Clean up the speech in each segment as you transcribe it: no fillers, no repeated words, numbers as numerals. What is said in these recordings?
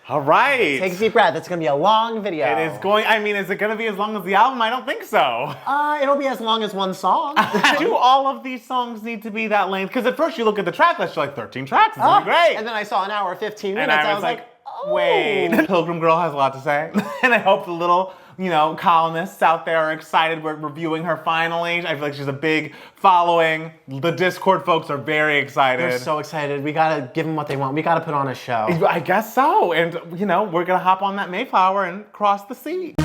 All right. Take a deep breath. It's going to be a long video. It is going, is it going to be as long as the album? I don't think so. It'll be as long as one song. Do all of these songs need to be that length? Because at first you look at the track list, you're like, 13 tracks, it's great. And then I saw an hour, 15 minutes, and I was like, wait. Pilgrim Girl has a lot to say. And I hope the little, columnists out there are excited we're reviewing her finally. I feel like she's a big following. The Discord folks are very excited. They're so excited. We gotta give them what they want. We gotta put on a show. I guess so. And, we're gonna hop on that Mayflower and cross the sea.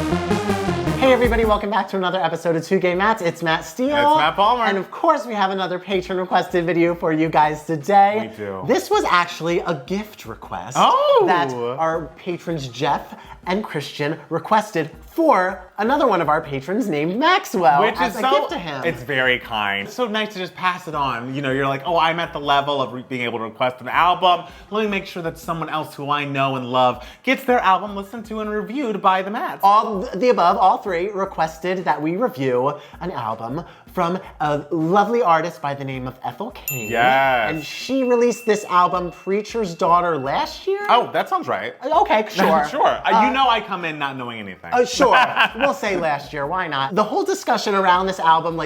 Hey everybody, welcome back to another episode of Two Gay Mats. It's Matt Steele. It's Matt Palmer. And of course we have another patron requested video for you guys today. We do. This was actually a gift request that our patrons Jeff and Christian requested for another one of our patrons named Maxwell. Which as is a gift to him. It's very kind. It's so nice to just pass it on. You're like, I'm at the level of being able to request an album. Let me make sure that someone else who I know and love gets their album listened to and reviewed by the Mats. All the above, all three requested that we review an album from a lovely artist by the name of Ethel Cain. Yes. And she released this album, Preacher's Daughter, last year? Oh, that sounds right. Okay, sure. Sure. I come in not knowing anything. Sure. We'll say last year, why not? The whole discussion around this album,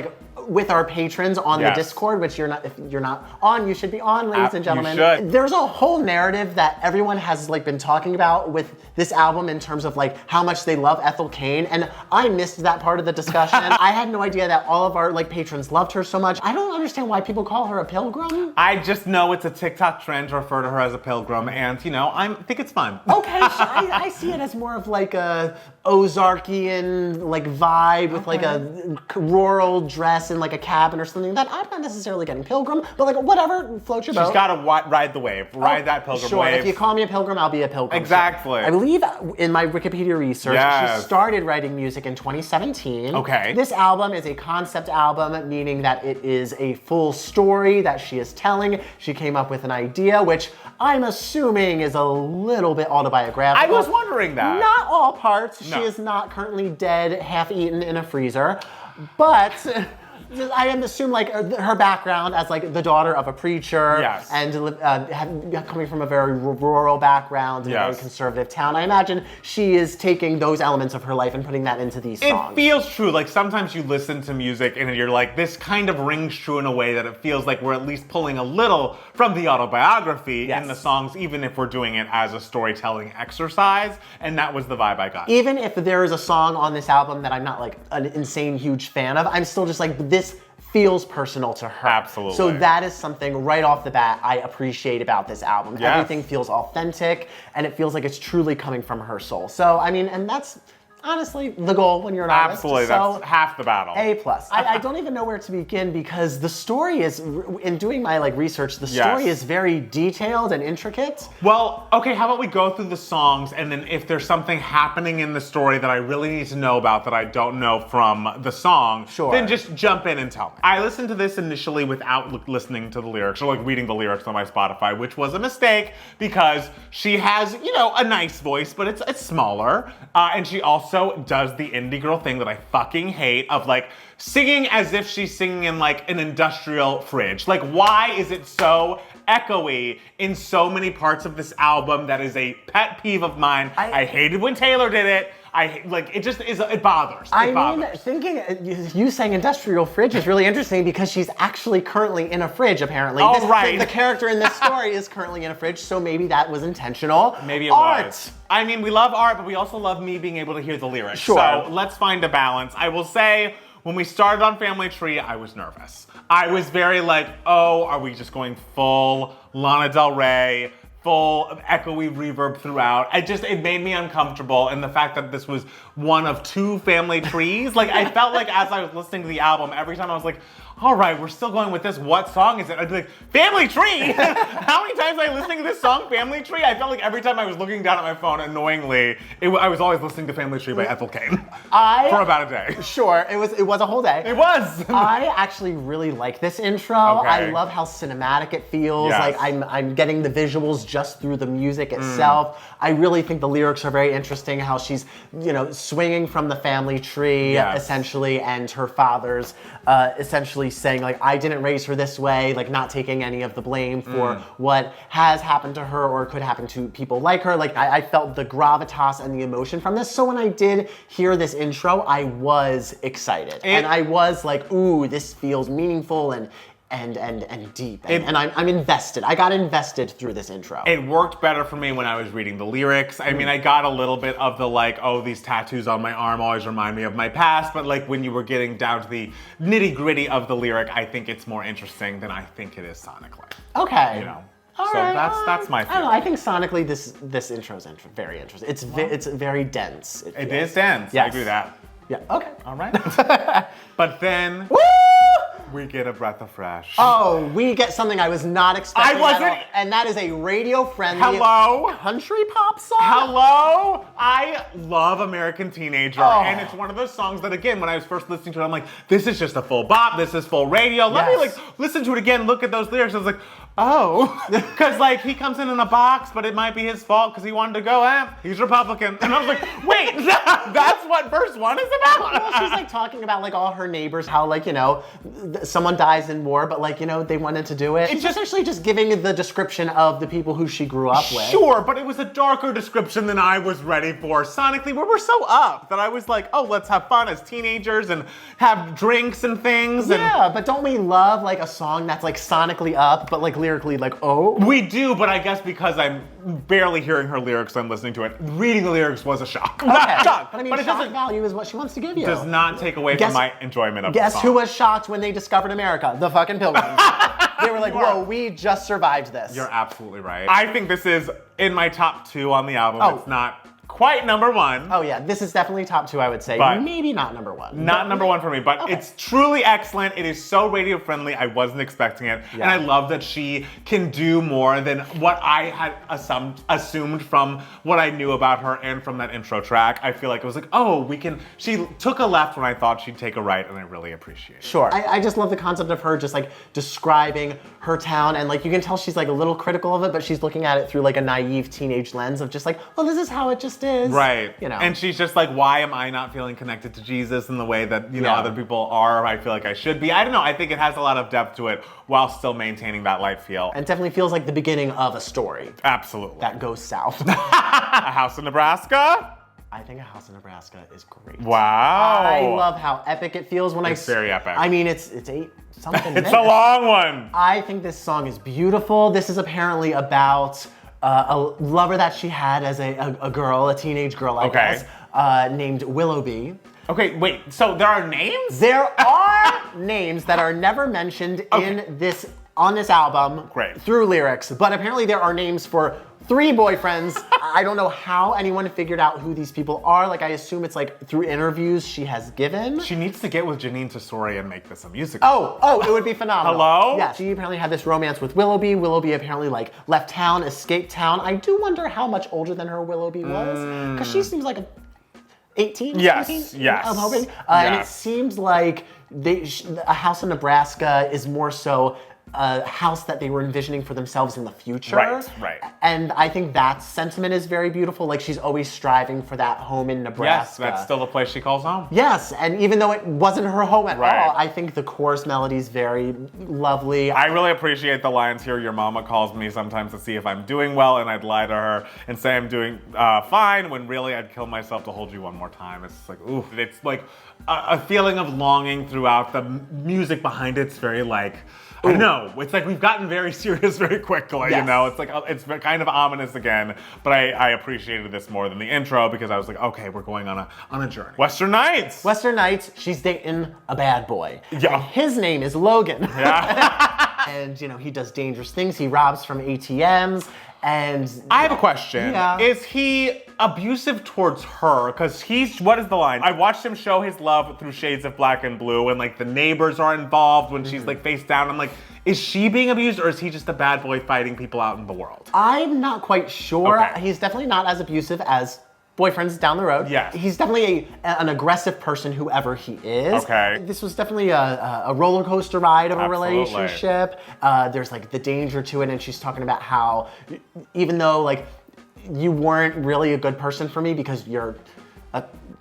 with our patrons on the Discord, which if you're not on, you should be on, ladies and gentlemen. You should. There's a whole narrative that everyone has been talking about with this album in terms of how much they love Ethel Cain, and I missed that part of the discussion. I had no idea that all of our patrons loved her so much. I don't understand why people call her a pilgrim. I just know it's a TikTok trend to refer to her as a pilgrim, and I think it's fun. Okay, I see it as more of a Ozarkian vibe with a rural dress in a cabin or something that I'm not necessarily getting pilgrim, but whatever, float your boat. She's got to ride the wave, ride that pilgrim wave. Sure, if you call me a pilgrim, I'll be a pilgrim. Exactly. I believe in my Wikipedia research, she started writing music in 2017. Okay. This album is a concept album, meaning that it is a full story that she is telling. She came up with an idea, which I'm assuming is a little bit autobiographical. I was wondering that. Not all parts. No. She is not currently dead, half-eaten in a freezer, but I am assuming her background as the daughter of a preacher and coming from a very rural background in a very conservative town. I imagine she is taking those elements of her life and putting that into these songs. It feels true. Sometimes you listen to music and you're like, this kind of rings true in a way that it feels like we're at least pulling a little from the autobiography in the songs, even if we're doing it as a storytelling exercise. And that was the vibe I got. Even if there is a song on this album that I'm not an insane huge fan of, I'm still just this feels personal to her. Absolutely. So that is something right off the bat I appreciate about this album. Yes. Everything feels authentic and it feels like it's truly coming from her soul. So, and that's honestly the goal when you're an artist. Absolutely, that's half the battle. A+. I don't even know where to begin because the story is, in doing my research, the story is very detailed and intricate. Well, okay, how about we go through the songs and then if there's something happening in the story that I really need to know about that I don't know from the song, then just jump in and tell me. I listened to this initially without listening to the lyrics or reading the lyrics on my Spotify, which was a mistake because she has, a nice voice, but it's smaller. And she also does the indie girl thing that I fucking hate of singing as if she's singing in an industrial fridge. Why is it so echoey in so many parts of this album? That is a pet peeve of mine. I hated when Taylor did it. It just is, it bothers. Thinking you saying industrial fridge is really interesting because she's actually currently in a fridge, apparently. The character in this story is currently in a fridge, so maybe that was intentional. Maybe it was. We love art, but we also love me being able to hear the lyrics. Sure. So let's find a balance. I will say, when we started on Family Tree, I was nervous. I was very are we just going full Lana Del Rey? Full of echoey reverb throughout. It made me uncomfortable, and the fact that this was one of two family trees, I felt as I was listening to the album, every time I was all right, we're still going with this. What song is it? I'd be Family Tree! How many times was I listening to this song, Family Tree? I felt like every time I was looking down at my phone, annoyingly, I was always listening to Family Tree by Ethel Cain. For about a day. Sure, it was a whole day. It was! I actually really like this intro. Okay. I love how cinematic it feels. Yes. I'm getting the visuals just through the music itself. I really think the lyrics are very interesting, how she's, swinging from the family tree, essentially, and her father's, essentially essentially saying like, I didn't raise her this way, like not taking any of the blame for what has happened to her or could happen to people like her. Like I felt the gravitas and the emotion from this. So when I did hear this intro, I was excited. And I was like, ooh, this feels meaningful and deep, and I'm invested. I got invested through this intro. It worked better for me when I was reading the lyrics. I mean, I got a little bit of the like, oh, these tattoos on my arm always remind me of my past, but like when you were getting down to the nitty gritty of the lyric, I think it's more interesting than I think it is sonically. Okay. You know. All so right, that's my feeling. I don't know. I think sonically this intro is very interesting. It's very dense. It is dense. Yes. I agree with that. Yeah. Okay. All right. But then. Woo! We get a breath of fresh. Oh, we get something I was not expecting. I wasn't. At all, and that is a radio-friendly country pop song. Hello. I love American Teenager, and it's one of those songs that, again, when I was first listening to it, I'm like, this is just a full bop. This is full radio. Let me like listen to it again. Look at those lyrics. I was like, oh, because like he comes in a box, but it might be his fault because he wanted to go. He's Republican, and I was like, wait, that's what verse 1 is about. Well, she's like talking about like all her neighbors, how like someone dies in war, but like they wanted to do it. It's essentially just giving the description of the people who she grew up with. Sure, but it was a darker description than I was ready for sonically. We were so up that I was like, oh, let's have fun as teenagers and have drinks and things. Yeah, but don't we love like a song that's like sonically up, but like lyrically like, oh? We do, but I guess because I'm barely hearing her lyrics, I'm listening to it. Reading the lyrics was a shock. Okay. Shock. But I mean, shock value is what she wants to give you. Does not take away from my enjoyment of the song. Guess who was shocked when they discovered America? The fucking Pilgrims. They were like, whoa, we just survived this. You're absolutely right. I think this is in my top 2 on the album. It's not quite number 1. Oh yeah, this is definitely top 2, I would say. But maybe not number 1. Not number 1 for me, but it's truly excellent. It is so radio friendly. I wasn't expecting it. Yeah. And I love that she can do more than what I had assumed from what I knew about her and from that intro track. I feel like it was like, oh, she took a left when I thought she'd take a right, and I really appreciate it. Sure. I just love the concept of her just like describing her town, and like you can tell she's like a little critical of it, but she's looking at it through like a naive teenage lens of just like, well, this is how it just is. Right. And she's just like, why am I not feeling connected to Jesus in the way that, other people are? I feel like I should be. I don't know. I think it has a lot of depth to it while still maintaining that light feel. And definitely feels like the beginning of a story. Absolutely. That goes south. A House in Nebraska? I think A House in Nebraska is great. Wow. I love how epic it feels when it's very epic. I mean, it's 8 something minutes. It's a long one. I think this song is beautiful. This is apparently about a lover that she had as a girl, a teenage girl, I guess, named Willoughby. Okay, wait, so there are names? There are names that are never mentioned on this album through lyrics, but apparently there are names for 3 boyfriends. I don't know how anyone figured out who these people are. Like, I assume it's like through interviews she has given. She needs to get with Janine Tesori and make this a musical. Oh, it would be phenomenal. Hello? Yeah, she apparently had this romance with Willoughby. Willoughby apparently like left town, escaped town. I do wonder how much older than her Willoughby was, because she seems like 18, 17? Yes. I'm hoping. And it seems like A House in Nebraska is more so a house that they were envisioning for themselves in the future. Right. And I think that sentiment is very beautiful. Like, she's always striving for that home in Nebraska. Yes, that's still the place she calls home. Yes, and even though it wasn't her home at all, I think the chorus melody is very lovely. I really appreciate the lines here. Your mama calls me sometimes to see if I'm doing well, and I'd lie to her and say I'm doing fine, when really I'd kill myself to hold you one more time. It's like, ooh. It's like a feeling of longing throughout. The music behind it's very like, I know, it's like we've gotten very serious very quickly, It's like, it's kind of ominous again, but I appreciated this more than the intro because I was like, okay, we're going on a journey. Western Nights! Western Nights, she's dating a bad boy. Yeah. And his name is Logan. Yeah. And, he does dangerous things. He robs from ATMs. And I have a question. Yeah. Is he abusive towards her? Because what is the line? I watched him show his love through shades of black and blue, and like the neighbors are involved when she's like face down. I'm like, is she being abused, or is he just a bad boy fighting people out in the world? I'm not quite sure. Okay. He's definitely not as abusive as boyfriends down the road. Yes. He's definitely an aggressive person, whoever he is. Okay. This was definitely a roller coaster ride of a relationship. There's like the danger to it, and she's talking about how even though like you weren't really a good person for me because you're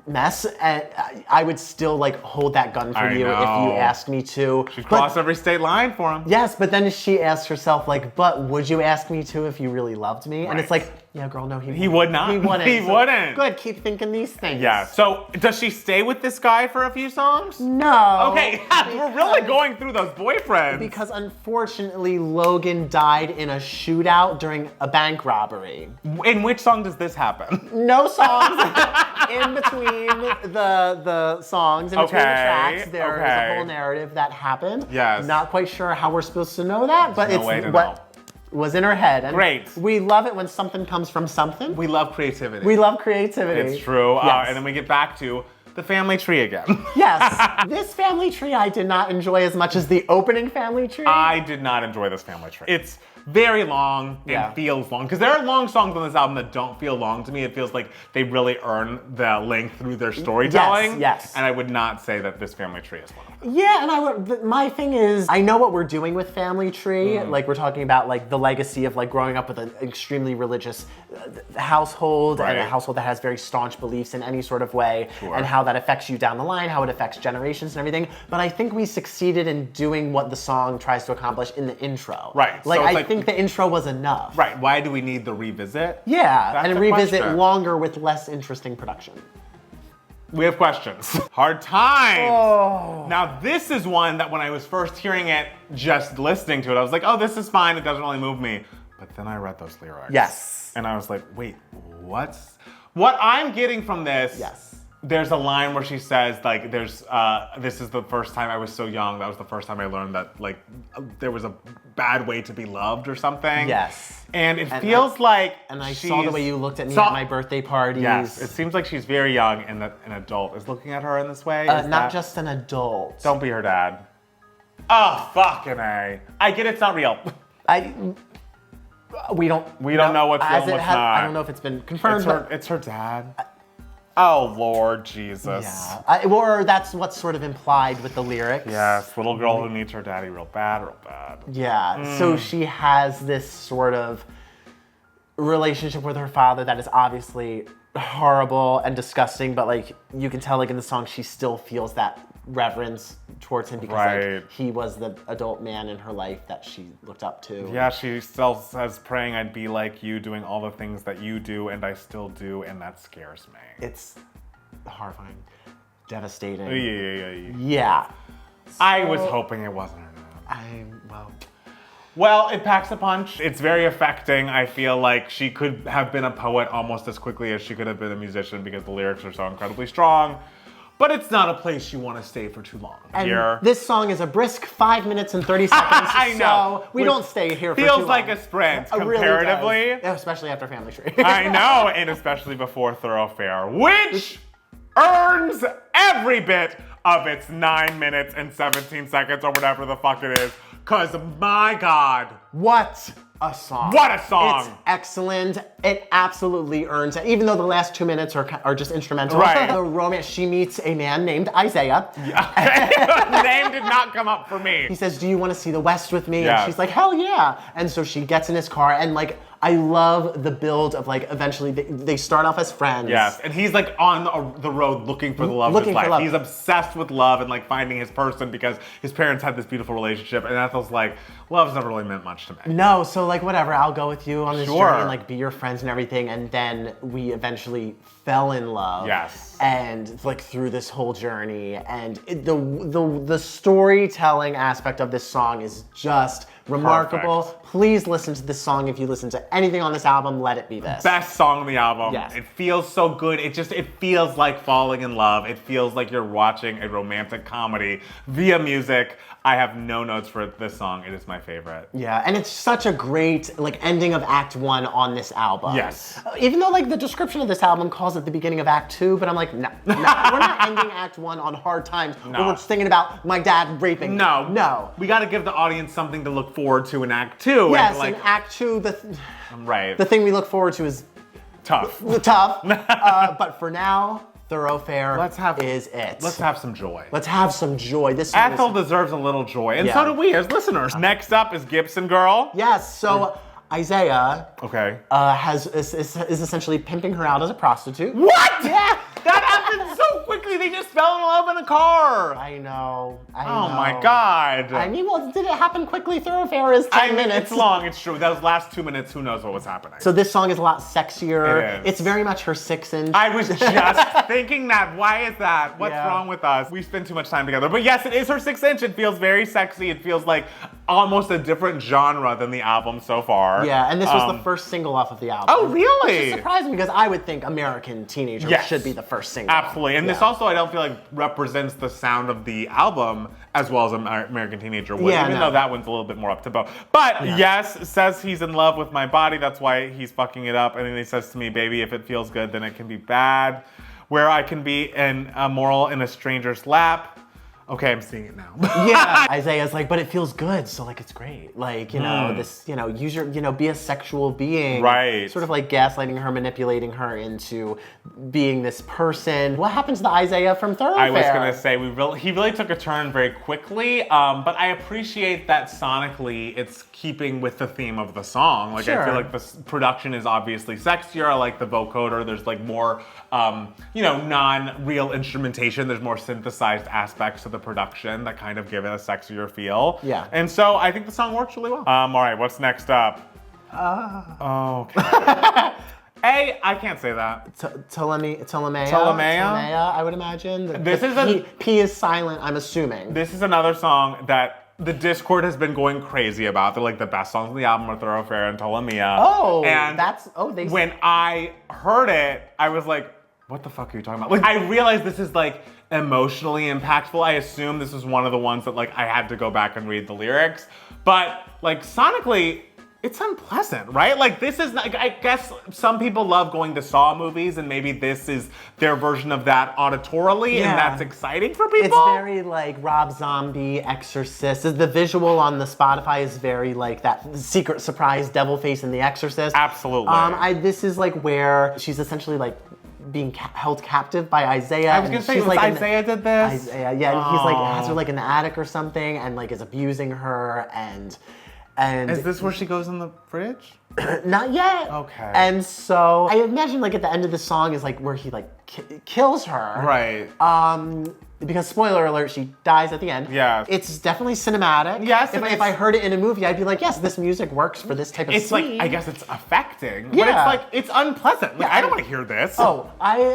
mess, and I would still like hold that gun for you if you asked me to. She'd cross every state line for him. Yes, but then she asks herself like, but would you ask me to if you really loved me? Right. And it's like, yeah, girl, no, he would not. He wouldn't. He wouldn't. Good, keep thinking these things. Yeah. So does she stay with this guy for a few songs? No. Okay, we're really going through those boyfriends. Because unfortunately, Logan died in a shootout during a bank robbery. In which song does this happen? No songs in between the songs, in between the tracks. There is a whole narrative that happened. Yes. Not quite sure how we're supposed to know that, but There's it's no way to what know. Was in her head. And great. We love it when something comes from something. We love creativity. We love creativity. It's true. Yes. And then we get back to the family tree again. Yes. This family tree I did not enjoy as much as the opening family tree. I did not enjoy this family tree. It's very long and feels long. Because there are long songs on this album that don't feel long to me. It feels like they really earn the length through their storytelling. Yes. And I would not say that this family tree is one of them. Yeah, and my thing is, I know what we're doing with Family Tree. Like, we're talking about, like, the legacy of, like, growing up with an extremely religious household, and a household that has very staunch beliefs in any sort of way, and how that affects you down the line, how it affects generations and everything. But I think we succeeded in doing what the song tries to accomplish in the intro. Right. Like, I think the intro was enough. Right. Why do we need the revisit? Yeah, That's and revisit longer with less interesting production. We have questions. Hard Times. Oh. Now this is one that when I was first hearing it, just listening to it, I was like, oh, this is fine. It doesn't really move me. But then I read those lyrics. Yes. And I was like, wait, what I'm getting from this, there's a line where she says, like, this is the first time I was so young. That was the first time I learned that, like, there was a bad way to be loved or something. Yes. And it feels like I saw the way you looked at me at my birthday parties. Yes, it seems like she's very young and that an adult is looking at her in this way. Not just an adult. Don't be her dad. Oh, fucking A. I get it's not real. We don't know what's real and what's not. I don't know if it's been confirmed. It's her dad. Oh, Lord Jesus. Yeah. Or that's what's sort of implied with the lyrics. Yes, little girl who needs her daddy real bad, real bad. Yeah, so she has this sort of relationship with her father that is obviously horrible and disgusting, but like you can tell like in the song she still feels that reverence towards him because like, he was the adult man in her life that she looked up to. Yeah, she still says, praying I'd be like you, doing all the things that you do, and I still do, and that scares me. It's horrifying, devastating. Yeah. So, I was hoping it wasn't her. Well, it packs a punch. It's very affecting. I feel like she could have been a poet almost as quickly as she could have been a musician because the lyrics are so incredibly strong. But it's not a place you want to stay for too long. And this song is a brisk 5 minutes and 30 seconds. I know. So we don't stay here for too long. Feels like a sprint comparatively. Really does. Especially after Family Tree. I know, and especially before Thoroughfare, which earns every bit of its 9 minutes and 17 seconds or whatever the fuck it is. Cause my God. What a song. What a song. It's excellent. It absolutely earns it. Even though the last 2 minutes are just instrumental. Right. The romance, she meets a man named Isaiah. Yeah. The name did not come up for me. He says, do you want to see the West with me? And she's like, hell yeah. And so she gets in his car and like, I love the build of like, eventually they start off as friends. Yes, and he's like on the road looking for the love of his life. He's obsessed with love and like finding his person because his parents had this beautiful relationship, and Ethel's like, love's never really meant much to me. No, so like whatever, I'll go with you on this journey and like be your friends and everything, and then we eventually fell in love. Yes. And like through this whole journey, and the storytelling aspect of this song is just remarkable. Perfect. Please listen to this song. If you listen to anything on this album, let it be this. Best song on the album. Yes. It feels so good. It feels like falling in love. It feels like you're watching a romantic comedy via music. I have no notes for this song. It is my favorite. Yeah, and it's such a great like ending of Act 1 on this album. Yes. Even though like the description of this album calls it the beginning of Act 2, but I'm like, no. We're not ending Act 1 on hard times. No. Where we're just thinking about my dad raping. No. We got to give the audience something to look forward to in Act 2. Yes, and, like, in Act 2, the thing we look forward to is tough. But for now, Thoroughfare is it. Let's have some joy. Let's have some joy. This Ethel deserves a little joy, and so do we as listeners. Next up is Gibson Girl. Yes, so Isaiah is is essentially pimping her out as a prostitute. What? Yeah. That happened so quickly. They just fell in love in a car. I know. Oh my God. I mean, well, did it happen quickly? Thoroughfare is 10 minutes. It's long, it's true. Those last 2 minutes, who knows what was happening. So this song is a lot sexier. It is. It's very much her 6-inch. I was just thinking that. Why is that? What's wrong with us? We spend too much time together. But yes, it is her 6-inch. It feels very sexy. It feels like almost a different genre than the album so far. Yeah, and this was the first single off of the album. Oh, really? Which is surprising because I would think American Teenager should be the first single. Absolutely. And this also, I don't feel like, represents the sound of the album as well as American Teenager would, even though that one's a little bit more up-tempo. But yes, says he's in love with my body. That's why he's fucking it up. And then he says to me, baby, if it feels good, then it can be bad. Where I can be immoral in a stranger's lap. Okay, I'm seeing it now. Yeah, Isaiah's like, but it feels good, so like it's great. Like, you know, this, you know, use your, you know, be a sexual being. Right. Sort of like gaslighting her, manipulating her into being this person. What happens to Isaiah from Thoroughfare? I was gonna say, he really took a turn very quickly, but I appreciate that sonically it's keeping with the theme of the song. Like, I feel like the production is obviously sexier. I like the vocoder. There's like more, you know, non-real instrumentation. There's more synthesized aspects to the production that kind of give it a sexier feel. Yeah. And so I think the song works really well. All right, what's next up? Okay. I can't say that. Ptolemaea? Ptolemaea, I would imagine. P is silent, I'm assuming. This is another song that the Discord has been going crazy about. They're like the best songs on the album are Thoroughfare and Ptolemaea. Oh, and when I heard it, I was like, what the fuck are you talking about? Like, I realized this is like emotionally impactful. I assume this is one of the ones that like I had to go back and read the lyrics. But like sonically, it's unpleasant, right? Like this is, like, I guess some people love going to Saw movies and maybe this is their version of that auditorily and that's exciting for people. It's very like Rob Zombie, Exorcist. The visual on the Spotify is very like that secret surprise devil face in The Exorcist. Absolutely. This is like where she's essentially like being held captive by Isaiah. I was gonna say, like Isaiah did this? Isaiah, yeah, and he's like, has her like in the attic or something and like is abusing her and is this where she goes in the fridge? Not yet. Okay. And so I imagine like at the end of the song is like where he like kills her. Right. Because spoiler alert, she dies at the end. Yeah. It's definitely cinematic. Yes. If I heard it in a movie, I'd be like, yes, this music works for this type of It's scene. like, I guess it's affecting, but it's like, it's unpleasant. Like, I don't want to hear this.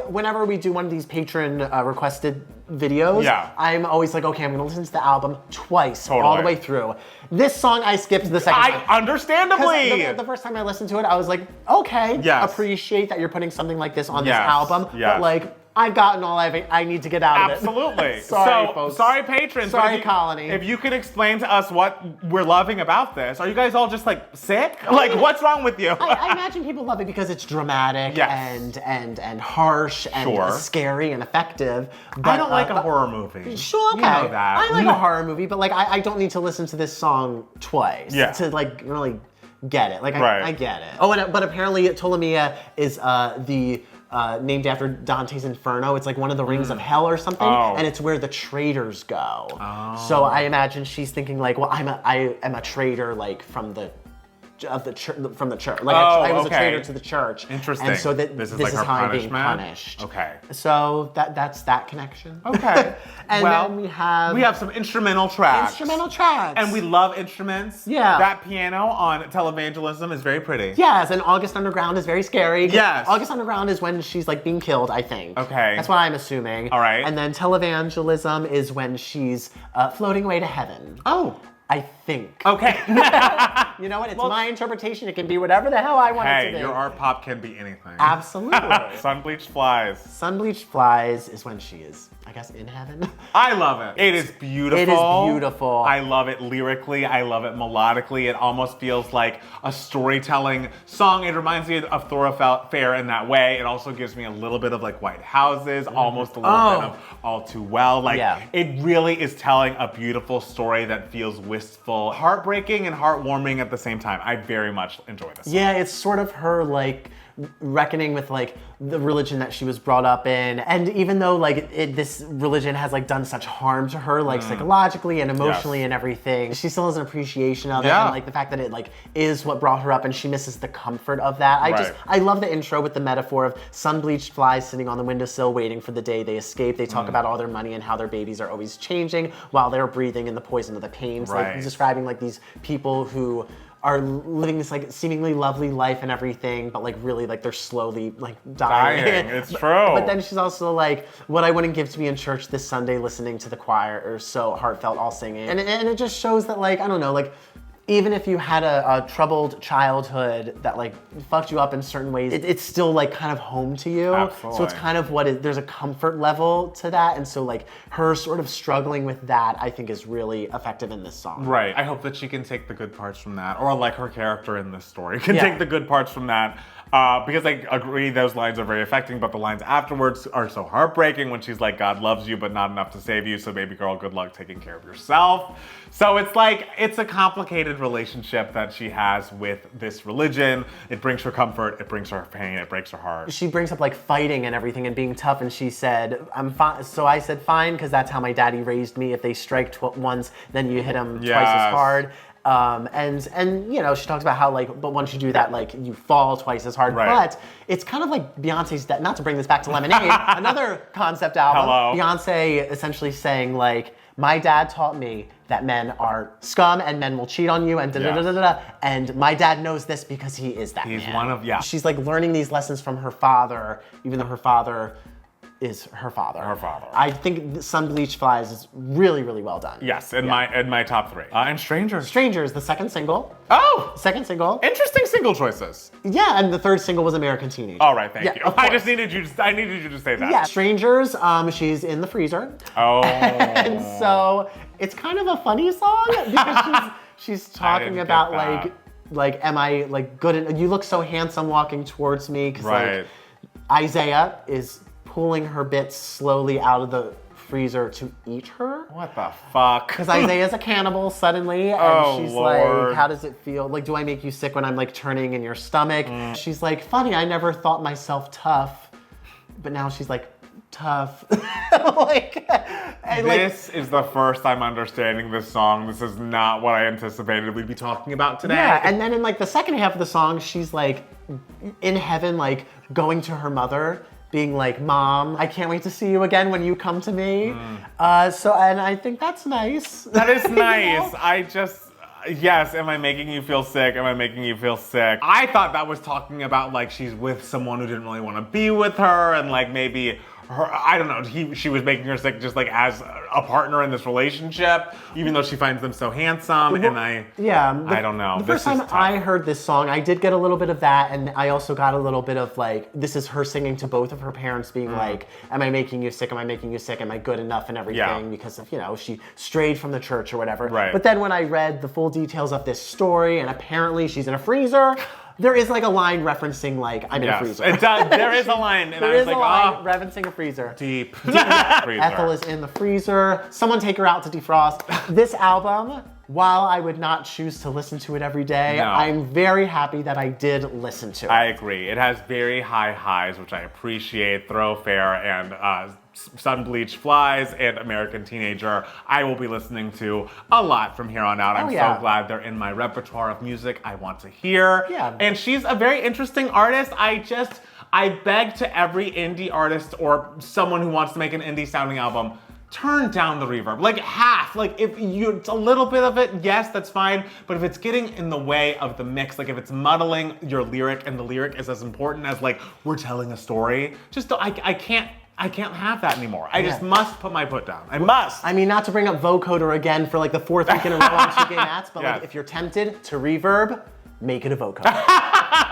Whenever we do one of these patron requested videos, I'm always like, okay, I'm gonna listen to the album twice, all the way through. This song I skipped the second time. Understandably. The first time I listened to it, I was like, okay, appreciate that you're putting something like this on this album, but like, I've gotten all I need to get out of it. Absolutely. Sorry, folks. Sorry, patrons. Sorry, Colony. If you could explain to us what we're loving about this, are you guys all just like sick? Like, what's wrong with you? I imagine people love it because it's dramatic and harsh and scary and effective. But I don't like a horror movie. Sure, okay. You know that. I like a horror movie, but like I don't need to listen to this song twice to like really get it. Like I get it. Oh, but apparently Ptolemaea is named after Dante's Inferno. It's like one of the rings of hell or something, and it's where the traitors go. So I imagine she's thinking like, well, I am a traitor like from the church. Like I was a traitor to the church. Interesting. And so this is like how I'm being punished. Okay. So that's that connection. Okay. And then we have some instrumental tracks. And we love instruments. Yeah. That piano on Televangelism is very pretty. Yes, and August Underground is very scary. Yes. August Underground is when she's like being killed, I think. Okay. That's what I'm assuming. All right. And then Televangelism is when she's floating away to heaven. Oh. I think. Okay. You know what? It's my interpretation. It can be whatever the hell I want it to be. Hey, your art pop can be anything. Absolutely. Sun-bleached flies. Sun-bleached flies is when she is, I guess, in heaven. I love it. It is beautiful. It is beautiful. I love it lyrically. I love it melodically. It almost feels like a storytelling song. It reminds me of Thoroughfare in that way. It also gives me a little bit of like White Houses, almost a little bit of All Too Well. Like, it really is telling a beautiful story that feels wistful, heartbreaking, and heartwarming at the same time. I very much enjoy this song. Yeah, it's sort of her like reckoning with like the religion that she was brought up in. And even though like this religion has like done such harm to her, like psychologically and emotionally and everything, she still has an appreciation of it. And like the fact that it like is what brought her up and she misses the comfort of that. I love the intro with the metaphor of sun-bleached flies sitting on the windowsill waiting for the day they escape. They talk about all their money and how their babies are always changing while they're breathing in the poison of the pains. Like describing like these people who are living this like seemingly lovely life and everything, but like really like they're slowly like dying. It's true. But then she's also like, what I wouldn't give to be in church this Sunday listening to the choir or so heartfelt all singing. And it just shows that like, I don't know, like even if you had a troubled childhood that like fucked you up in certain ways, it's still like kind of home to you. Absolutely. So it's kind of there's a comfort level to that. And so like her sort of struggling with that, I think is really effective in this song. Right. I hope that she can take the good parts from that, or like her character in this story can take the good parts from that. Because I agree those lines are very affecting, but the lines afterwards are so heartbreaking when she's like, God loves you, but not enough to save you, so baby girl, good luck taking care of yourself. So it's like, it's a complicated relationship that she has with this religion. It brings her comfort, it brings her pain, it breaks her heart. She brings up like fighting and everything and being tough, and she said, I'm fine. So I said, fine, because that's how my daddy raised me. If they strike once, then you hit them twice as hard. And you know, she talks about how like, but once you do that, like you fall twice as hard. But it's kind of like Beyonce's, not to bring this back to Lemonade, another concept album. Beyonce essentially saying like, my dad taught me that men are scum and men will cheat on you and da-da-da-da-da. And my dad knows this because he is that man. He's one of, She's like learning these lessons from her father, even though her father is her father. I think Sun-Bleached Flies is really, really well done. Yes, in my top three. And Strangers. Strangers, the second single. Oh! Second single. Interesting single choices. Yeah, and the third single was American Teenager. All right, thank you. I needed you to say that. Yeah, Strangers, she's in the freezer. Oh. And so it's kind of a funny song because she's talking about like, am I like good? You look so handsome walking towards me. Because like Isaiah is pulling her bits slowly out of the freezer to eat her. What the fuck? Because Isaiah's a cannibal suddenly, and she's like, how does it feel? Like, do I make you sick when I'm like turning in your stomach? She's like, funny, I never thought myself tough, but now she's like, tough. This is the first time understanding this song. This is not what I anticipated we'd be talking about today. Yeah, and then in like the second half of the song, she's like in heaven, like going to her mother, being like, Mom, I can't wait to see you again when you come to me. And I think that's nice. That is nice. You know? Yes, am I making you feel sick? Am I making you feel sick? I thought that was talking about like she's with someone who didn't really want to be with her, and like maybe her, I don't know, she was making her sick just like as a partner in this relationship, even though she finds them so handsome, and I don't know. The first time I heard this song, I did get a little bit of that, and I also got a little bit of like, this is her singing to both of her parents, being like, am I making you sick? Am I making you sick? Am I good enough and everything? Because of, you know, she strayed from the church or whatever. But then when I read the full details of this story, and apparently she's in a freezer, there is like a line referencing like, I'm in a freezer. It does. There is a line. And there is a line referencing a freezer. Deep. Ethel is in the freezer. Someone take her out to defrost. This album, while I would not choose to listen to it every day, I'm very happy that I did listen to it. I agree. It has very high highs, which I appreciate. Thoroughfare and Sun-Bleached Flies and American Teenager, I will be listening to a lot from here on out. I'm so glad they're in my repertoire of music I want to hear. And she's a very interesting artist. I beg to every indie artist or someone who wants to make an indie sounding album, turn down the reverb, like half. Like if it's a little bit of it, yes, that's fine. But if it's getting in the way of the mix, like if it's muddling your lyric and the lyric is as important as like we're telling a story, just I can't have that anymore. I just must put my foot down. I must. I mean, not to bring up vocoder again for like the fourth week in a row on Two Gay Mats, but like if you're tempted to reverb, make it a vocoder.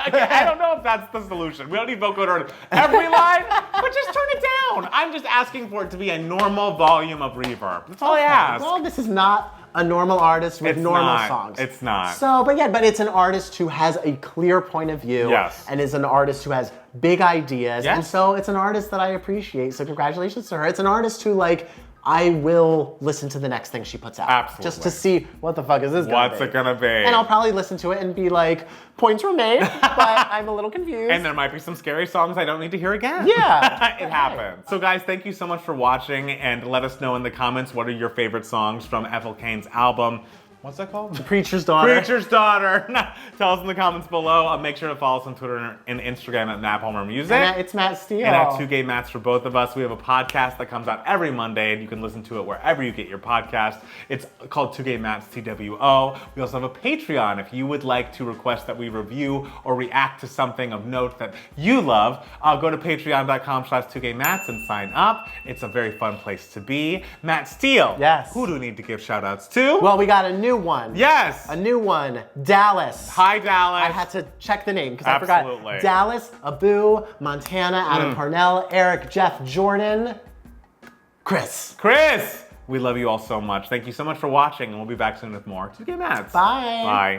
I don't know if that's the solution. We don't need vocoder on every line, but just turn it down. I'm just asking for it to be a normal volume of reverb. That's all I ask. Well, this is not a normal artist with normal songs. It's not. So, but it's an artist who has a clear point of view and is an artist who has big ideas. And so it's an artist that I appreciate. So congratulations to her. It's an artist who like, I will listen to the next thing she puts out. Absolutely. Just to see what the fuck is this gonna be. What's it gonna be? And I'll probably listen to it and be like, points were made, but I'm a little confused. And there might be some scary songs I don't need to hear again. Yeah. It happens. So guys, thank you so much for watching, and let us know in the comments what are your favorite songs from Ethel Cain's album. What's that called? The Preacher's Daughter. Preacher's Daughter. Tell us in the comments below. Make sure to follow us on Twitter and Instagram at NapHomerMusic. And it's Matt Steele. And at Two Gay Mats for both of us. We have a podcast that comes out every Monday, and you can listen to it wherever you get your podcast. It's called Two Gay Mats TWO. We also have a Patreon. If you would like to request that we review or react to something of note that you love, go to patreon.com/2gaymats and sign up. It's a very fun place to be. Matt Steele. Yes. Who do we need to give shout outs to? Well, we got a new one. Yes. A new one. Dallas. Hi, Dallas. I had to check the name because I forgot. Dallas, Abu, Montana, Adam Parnell, Eric, Jeff, Jordan, Chris. We love you all so much. Thank you so much for watching, and we'll be back soon with more Two Gay Mats. Bye. Bye.